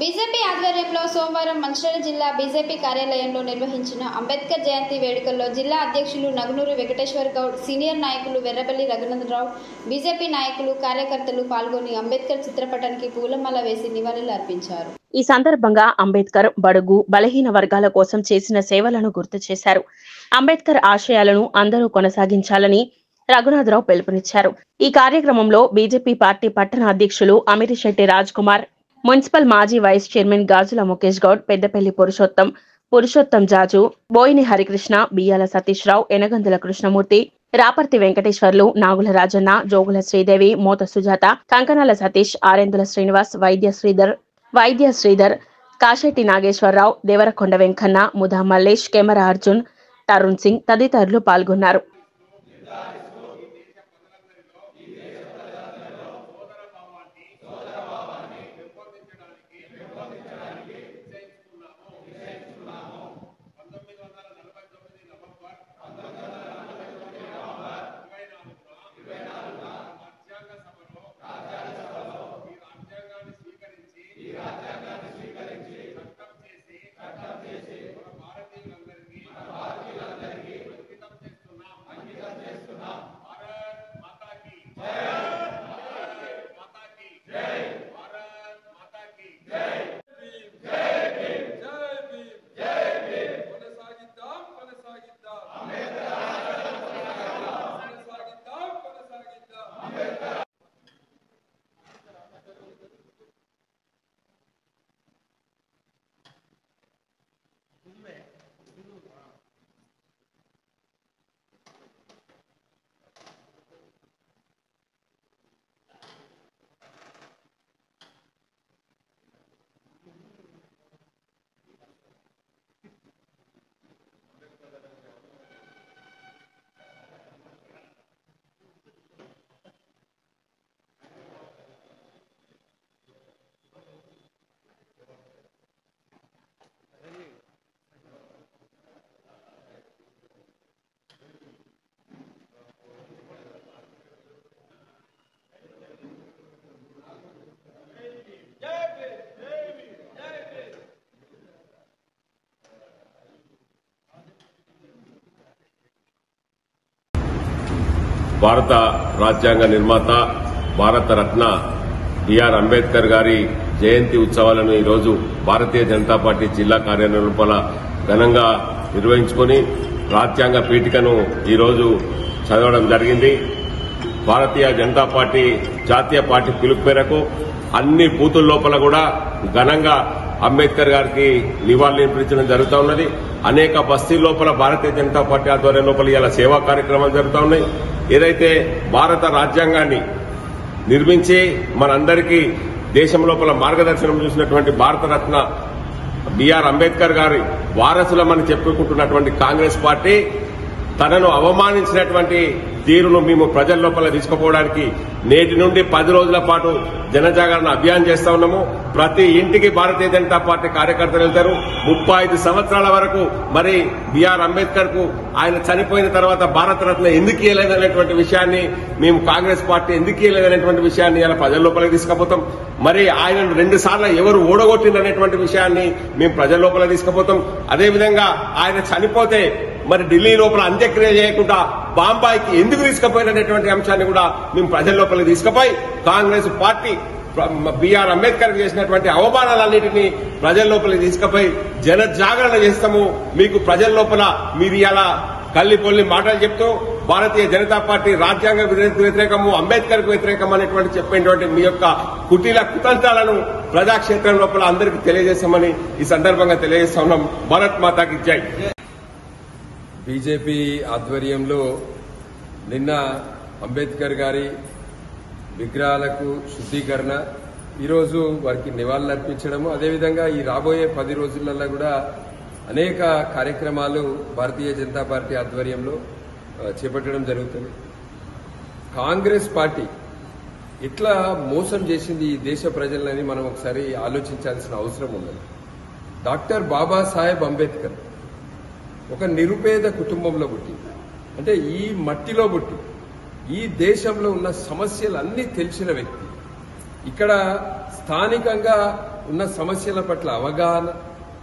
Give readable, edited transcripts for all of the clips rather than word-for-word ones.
BJP ఆధ్వర్యంలో సోమవారం మంచిర్యాల జిల్లా బీజేపీ కార్యాలయంలో నిర్వహించిన అంబేద్కర్ జయంతి వేడుకల్లో జిల్లా అధ్యక్షులు నగునూరి వెంకటేశ్వర్ గౌడ్, సీనియర్ నాయకులు వెర్రపల్లి రఘునందరావు, బీజేపీ నాయకులు, కార్యకర్తలు పాల్గొని అంబేద్కర్ చిత్రపటానికి పూలమాల వేసి నివాళులు అర్పించారు. ఈ సందర్భంగా అంబేద్కర్ బడుగు బలహీన వర్గాల కోసం చేసిన సేవలను గుర్తు చేశారు. అంబేద్కర్ ఆశయాలను అందరూ కొనసాగించాలని రఘునాథరావు పిలుపునిచ్చారు. ఈ కార్యక్రమంలో బీజేపీ పార్టీ పట్టణ అధ్యక్షులు అమిరిశెట్టి రాజ్ కుమార్, మున్సిపల్ మాజీ వైస్ చైర్మన్ గాజుల ముఖేష్ గౌడ్, పెద్దపల్లి పురుషోత్తం జాజు, బోయిని హరికృష్ణ, బియ్యాల సతీష్ రావు, ఎనగందుల కృష్ణమూర్తి, రాపర్తి వెంకటేశ్వర్లు, నాగుల రాజన్న, జోగుల శ్రీదేవి, మోత సుజాత, కంకనాల సతీష్, ఆరెందుల శ్రీనివాస్, వైద్య శ్రీధర్, కాశెట్టి నాగేశ్వరరావు, దేవరకొండ వెంకన్న, ముధా మల్లేష్, కెమెరా అర్జున్, తరుణ్ సింగ్ తదితరులు పాల్గొన్నారు. భారత రాజ్యాంగ నిర్మాత, భారత రత్న బిఆర్ అంబేద్కర్ గారి జయంతి ఉత్సవాలను ఈరోజు భారతీయ జనతా పార్టీ జిల్లా కార్యాలయం లోపల ఘనంగా నిర్వహించుకుని రాజ్యాంగ పీఠికను ఈరోజు చదవడం జరిగింది. భారతీయ జనతా పార్టీ జాతీయ పార్టీ పిలుపు మేరకు అన్ని బూతుల లోపల కూడా ఘనంగా అంబేద్కర్ గారికి నివాళులర్పించడం జరుగుతూ ఉన్నది. అనేక బస్తీల లోపల భారతీయ జనతా పార్టీ ఆధ్వర్యం లోపల ఇలా సేవా కార్యక్రమాలు జరుగుతూ ఉన్నాయి. ఏదైతే భారత రాజ్యాంగాన్ని నిర్మించి మనందరికీ దేశం లోపల మార్గదర్శనం చూసినటువంటి భారతరత్న బిఆర్ అంబేద్కర్ గారి వారసులమని చెప్పుకుంటున్నటువంటి కాంగ్రెస్ పార్టీ తనను అవమానించినటువంటి తీరును మేము ప్రజల లోపల తీసుకుపోవడానికి నేటి నుండి 10 రోజుల పాటు జనజాగరణ అభియాన్ చేస్తా ఉన్నాము. ప్రతి ఇంటికి భారతీయ జనతా పార్టీ కార్యకర్తలు వెళ్తారు. 35 సంవత్సరాల వరకు మరి బిఆర్ అంబేద్కర్ కు ఆయన చనిపోయిన తర్వాత భారతరత్న ఎందుకు ఇవ్వలేదనేటువంటి విషయాన్ని మేము కాంగ్రెస్ పార్టీ ఎందుకు ఇవ్వలేదనేటువంటి విషయాన్ని ఇలా ప్రజల లోపలికి తీసుకుపోతాం. మరి ఆయనను 2 సార్లు ఎవరు ఓడగొట్టిందనేటువంటి విషయాన్ని మేము ప్రజల లోపల తీసుకుపోతాం. అదేవిధంగా ఆయన చనిపోతే మరి ఢిల్లీ లోపల అంత్యక్రియ చేయకుండా బాంబాయికి ఎందుకు తీసుకుపోయినటువంటి అంశాన్ని కూడా మేము ప్రజల లోపల తీసుకుపోయి కాంగ్రెస్ పార్టీ బిఆర్ అంబేద్కర్ చేసినటువంటి అవమానాలన్నింటినీ ప్రజల లోపల తీసుకుపోయి జన జాగరణ చేస్తాము. మీకు ప్రజల లోపల మీరు ఇలా కల్లిపొల్లి మాటలు చెప్తూ భారతీయ జనతా పార్టీ రాజ్యాంగ వ్యతిరేకము, అంబేద్కర్ కు వ్యతిరేకం అనేటువంటి చెప్పేటువంటి మీ యొక్క కుటీల కుతంత్రాలను ప్రజాక్షేత్రం లోపల అందరికీ తెలియజేస్తామని ఈ సందర్భంగా తెలియజేస్తా ఉన్నాం. భారత్ మాతాకి జై. బీజేపీ ఆధ్వర్యంలో నిన్న అంబేద్కర్ గారి విగ్రహాలకు శుద్దీకరణ, ఈరోజు వారికి నివాళులర్పించడము, అదేవిధంగా ఈ రాబోయే 10 రోజులలో కూడా అనేక కార్యక్రమాలు భారతీయ జనతా పార్టీ ఆధ్వర్యంలో చేపట్టడం జరుగుతుంది. కాంగ్రెస్ పార్టీ ఎట్లా మోసం చేసింది ఈ దేశ ప్రజలని మనం ఒకసారి ఆలోచించాల్సిన అవసరం ఉన్నది. డాక్టర్ బాబాసాహెబ్ అంబేద్కర్ ఒక నిరుపేద కుటుంబంలో పుట్టి, అంటే ఈ మట్టిలో పుట్టి ఈ దేశంలో ఉన్న సమస్యలన్నీ తెలిసిన వ్యక్తి. ఇక్కడ స్థానికంగా ఉన్న సమస్యల పట్ల అవగాహన,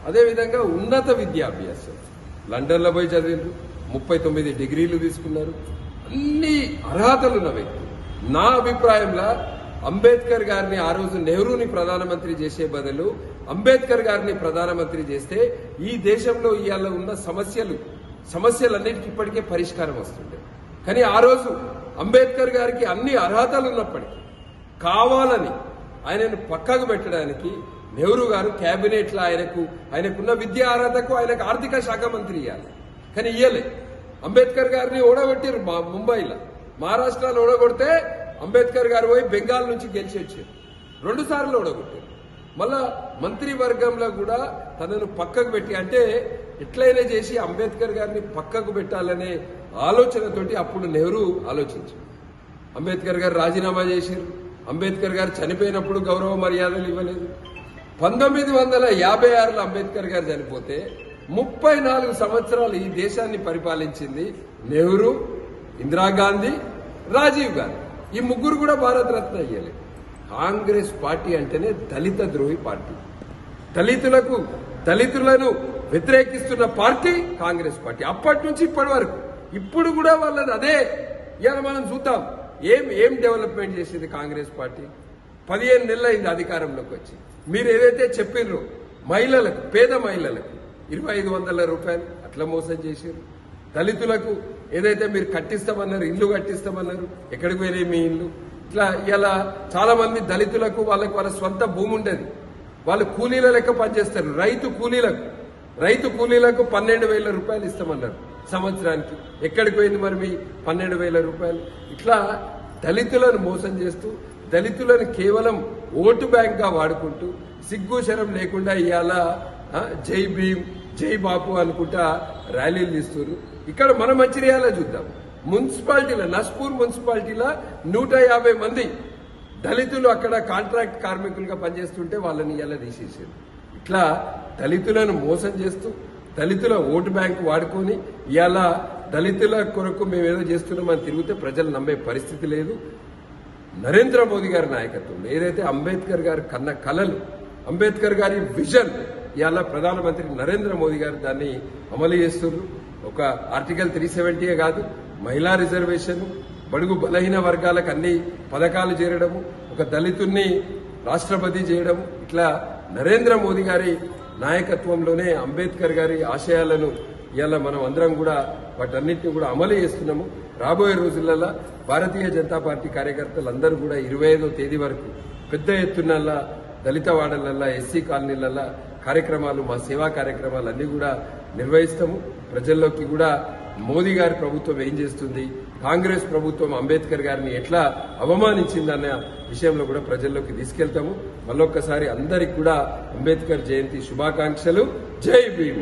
అదేవిధంగా ఉన్నత విద్యాభ్యాసం. లండన్లో పోయి చదివారు, 39 డిగ్రీలు తీసుకున్నారు, అన్ని అర్హతలున్న వ్యక్తి. నా అభిప్రాయంలో అంబేద్కర్ గారిని ఆ రోజు నెహ్రూని ప్రధానమంత్రి చేసే బదులు అంబేద్కర్ గారిని ప్రధానమంత్రి చేస్తే ఈ దేశంలో ఇవాళ ఉన్న సమస్యలన్నిటికీ ఇప్పటికే పరిష్కారం వస్తుండే. కానీ ఆ రోజు అంబేద్కర్ గారికి అన్ని అర్హతలు ఉన్నప్పటికీ కావాలని ఆయనను పక్కకు పెట్టడానికి నెహ్రూ గారు కేబినెట్ లో ఆయనకున్న విద్యా అర్హతకు ఆయనకు ఆర్థిక శాఖ మంత్రి ఇవ్వాలి, కానీ ఇయ్యలే. అంబేద్కర్ గారిని ఓడగొట్టారు ముంబైలో, మహారాష్ట్రలో ఓడగొడితే అంబేద్కర్ గారు పోయి బెంగాల్ నుంచి గెలిచి వచ్చారు, 2 సార్లు ఓడగొట్టారు. మళ్ళా మంత్రివర్గంలో కూడా తనను పక్కకు పెట్టి, అంటే ఎట్లయినా చేసి అంబేద్కర్ గారిని పక్కకు పెట్టాలనే ఆలోచనతోటి అప్పుడు నెహ్రూ ఆలోచించారు. అంబేద్కర్ గారు రాజీనామా చేశారు. అంబేద్కర్ గారు చనిపోయినప్పుడు గౌరవ మర్యాదలు ఇవ్వలేదు. 1956లో అంబేద్కర్ గారు చనిపోతే 34 సంవత్సరాలు ఈ దేశాన్ని పరిపాలించింది నెహ్రూ, ఇందిరాగాంధీ, రాజీవ్ గాంధీ. ఈ ముగ్గురు కూడా భారతరత్న అయ్యలేదు. కాంగ్రెస్ పార్టీ అంటేనే దళిత ద్రోహి పార్టీ. దళితులను వ్యతిరేకిస్తున్న పార్టీ కాంగ్రెస్ పార్టీ. అప్పటి నుంచి ఇప్పటి వరకు ఇప్పుడు కూడా వాళ్ళది అదే. ఇవాళ మనం చూద్దాం ఏం డెవలప్మెంట్ చేసింది కాంగ్రెస్ పార్టీ. 15 నెలలు అయింది అధికారంలోకి వచ్చి. మీరు ఏదైతే చెప్పిర్రో మహిళలకు, పేద మహిళలకు 2500 రూపాయలు అట్లా మోసం చేశారు. దళితులకు ఏదైతే మీరు కట్టిస్తామన్నారు, ఇల్లు కట్టిస్తామన్నారు, ఎక్కడికి పోయినాయి మీ ఇల్లు? ఇట్లా ఇలా చాలా మంది దళితులకు వాళ్ళ స్వంత భూమి ఉండేది, వాళ్ళు కూలీల లెక్క పనిచేస్తారు. రైతు కూలీలకు 12,000 రూపాయలు ఇస్తామన్నారు సంవత్సరానికి. ఎక్కడికి పోయింది మరి మీ 12,000 రూపాయలు? ఇట్లా దళితులను మోసం చేస్తూ, దళితులను కేవలం ఓటు బ్యాంక్ గా వాడుకుంటూ, సిగ్గు శరం లేకుండా ఇవాళ జై భీమ్, జై బాపు అనుకుంటా ర్యాలీలు తీస్తున్నారు. ఇక్కడ మన మంచిర్యాల చూద్దాం, మున్సిపాలిటీలో, నస్పూర్ మున్సిపాలిటీలో 150 మంది దళితులు అక్కడ కాంట్రాక్ట్ కార్మికులుగా పనిచేస్తుంటే వాళ్ళని ఇలా తీసేసారు. ఇట్లా దళితులను మోసం చేస్తూ, దళితుల ఓటు బ్యాంకు వాడుకొని ఇవాళ దళితుల కొరకు మేమేదో చేస్తున్నామని తిరిగితే ప్రజలు నమ్మే పరిస్థితి లేదు. నరేంద్ర మోదీ గారి నాయకత్వంలో ఏదైతే అంబేద్కర్ గారు కన్న కలలు, అంబేద్కర్ గారి విజన్ ఇవాళ ప్రధానమంత్రి నరేంద్ర మోదీ గారు దాన్ని అమలు చేస్తున్నారు. ఒక ఆర్టికల్ 370 కాదు, మహిళా రిజర్వేషన్, బడుగు బలహీన వర్గాలకు అన్ని పథకాలు చేరడము, ఒక దళితుణ్ణి రాష్ట్రపతి చేయడం, ఇట్లా నరేంద్ర మోదీ గారి నాయకత్వంలోనే అంబేద్కర్ గారి ఆశయాలను ఇవాళ మనం అందరం కూడా వాటన్నింటినీ కూడా అమలు చేస్తున్నాము. రాబోయే రోజులలో భారతీయ జనతా పార్టీ కార్యకర్తలందరూ కూడా 25వ తేదీ వరకు పెద్ద ఎత్తునల్లా దళిత వాడలల్లా, ఎస్సీ కాలనీలల్లా కార్యక్రమాలు, మా సేవా కార్యక్రమాలు అన్ని కూడా నిర్వహిస్తాము. ప్రజల్లోకి కూడా మోదీ గారి ప్రభుత్వం ఏం చేస్తుంది, కాంగ్రెస్ ప్రభుత్వం అంబేద్కర్ గారిని ఎట్లా అవమానించిందన్న విషయంలో కూడా ప్రజల్లోకి తీసుకెళ్తాము. మళ్ళొక్కసారి అందరికి కూడా అంబేద్కర్ జయంతి శుభాకాంక్షలు. జై భీమ్.